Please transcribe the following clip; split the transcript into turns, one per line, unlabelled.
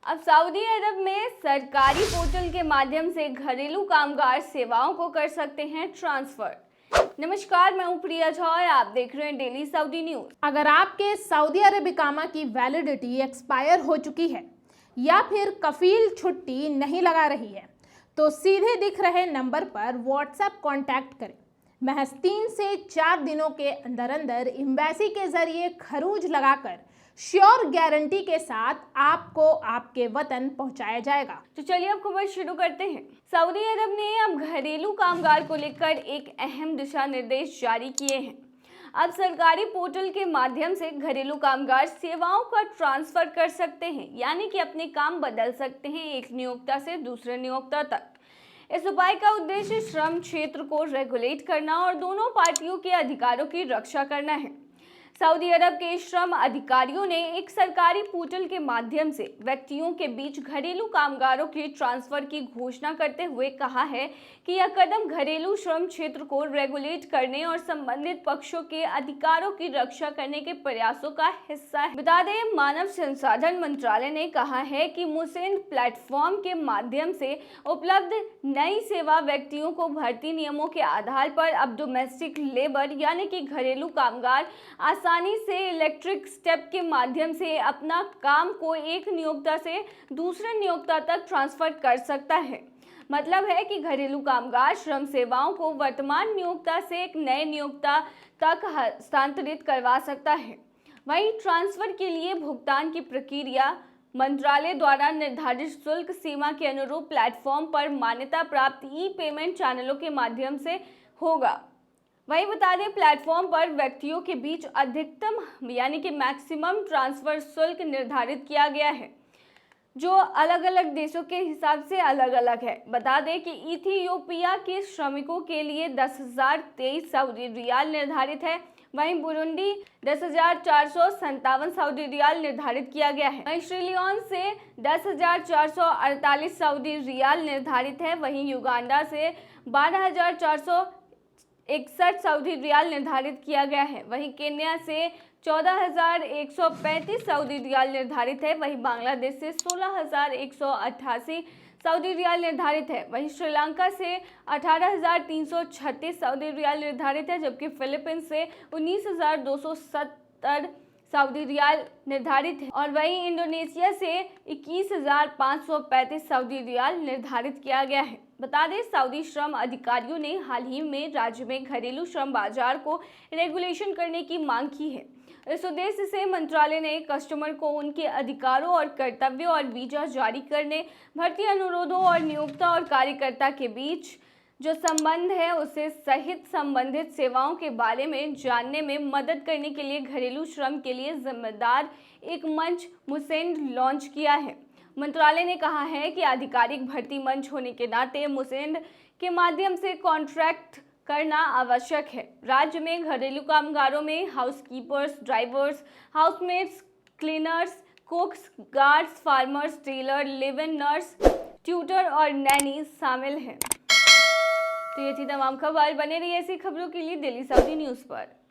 अब सऊदी अरब में सरकारी पोर्टल के माध्यम से घरेलू कामगार सेवाओं को कर सकते हैं ट्रांसफर। नमस्कार, मैं हूं प्रिया झा और आप देख रहे हैं डेली सऊदी न्यूज।
अगर आपके सऊदी अरब इकामा की वैलिडिटी एक्सपायर हो चुकी है या फिर कफील छुट्टी नहीं लगा रही है तो सीधे दिख रहे नंबर पर व्हाट्सएप कांटेक्ट करें। महज 3 से 4 दिनों के अंदर अंदर एम्बेसी के जरिए खरूज लगाकर श्योर गारंटी के साथ आपको आपके वतन पहुंचाया जाएगा।
तो चलिए अब खबर शुरू करते हैं। सऊदी अरब ने अब घरेलू कामगार को लेकर एक अहम दिशा निर्देश जारी किए हैं। अब सरकारी पोर्टल के माध्यम से घरेलू कामगार सेवाओं का ट्रांसफर कर सकते हैं, यानी कि अपने काम बदल सकते हैं एक नियोक्ता से दूसरे नियोक्ता तक। इस उपाय का उद्देश्य श्रम क्षेत्र को रेगुलेट करना और दोनों पार्टियों के अधिकारों की रक्षा करना है। सऊदी अरब के श्रम अधिकारियों ने एक सरकारी पोर्टल के माध्यम से व्यक्तियों के बीच घरेलू कामगारों के ट्रांसफर की घोषणा करते हुए कहा है कि यह कदम घरेलू श्रम क्षेत्र को रेगुलेट करने और संबंधित पक्षों के अधिकारों की रक्षा करने के प्रयासों का हिस्सा है। बता दें, मानव संसाधन मंत्रालय ने कहा है कि मुसेंड प्लेटफॉर्म के माध्यम से उपलब्ध नई सेवा व्यक्तियों को भर्ती नियमों के आधार पर अब डोमेस्टिक लेबर यानी कि घरेलू कामगार आसानी से इलेक्ट्रिक स्टेप के माध्यम से अपना काम को एक नियोक्ता से दूसरे नियोक्ता तक ट्रांसफर कर सकता है। मतलब है कि घरेलू कामगार श्रम सेवाओं को वर्तमान नियोक्ता से एक नए नियोक्ता तक हस्तांतरित करवा सकता है। वहीं ट्रांसफर के लिए भुगतान की प्रक्रिया मंत्रालय द्वारा निर्धारित शुल्क सीमा के अनुरूप प्लेटफॉर्म पर मान्यता प्राप्त ई पेमेंट चैनलों के माध्यम से होगा। वहीं बता दें, प्लेटफॉर्म पर व्यक्तियों के बीच अधिकतम यानी कि मैक्सिमम ट्रांसफर शुल्क निर्धारित किया गया है, जो अलग अलग देशों के हिसाब से अलग अलग है। बता दें कि इथियोपिया के श्रमिकों के लिए 10,023 सऊदी रियाल निर्धारित है। वहीं बुरुंडी 10,457 सऊदी रियाल निर्धारित किया गया है। वहीं श्रीलियोन से 10,448 सऊदी रियाल निर्धारित है। वहीं युगांडा से 12,461 सऊदी रियाल निर्धारित किया गया है। वहीं केन्या से 14,135 सऊदी रियाल निर्धारित है। वहीं बांग्लादेश से 16,188 सऊदी रियाल निर्धारित है। वहीं श्रीलंका से 18,336 सऊदी रियाल निर्धारित है, जबकि फिलीपींस से 19,270 सऊदी रियाल निर्धारित है और वहीं इंडोनेशिया से 21,535 सऊदी रियाल निर्धारित किया गया है। बता दें, सऊदी श्रम अधिकारियों ने हाल ही में राज्य में घरेलू श्रम बाजार को रेगुलेशन करने की मांग की है। इस उद्देश्य से मंत्रालय ने कस्टमर को उनके अधिकारों और कर्तव्यों और वीजा जारी करने, भर्ती अनुरोधों और नियोक्ता और कार्यकर्ता के बीच जो संबंध है उसे सहित संबंधित सेवाओं के बारे में जानने में मदद करने के लिए घरेलू श्रम के लिए जिम्मेदार एक मंच मुसेंड लॉन्च किया है। मंत्रालय ने कहा है कि आधिकारिक भर्ती मंच होने के नाते मुसेंड के माध्यम से कॉन्ट्रैक्ट करना आवश्यक है। राज्य में घरेलू कामगारों में housekeepers, drivers, housemates, cleaners, cooks, guards, farmers, tailor, live in nurse, tutor और नैनी शामिल हैं। तो ये थी तमाम खबर। बने रहिए ऐसी खबरों के लिए डेली सऊदी न्यूज़ पर।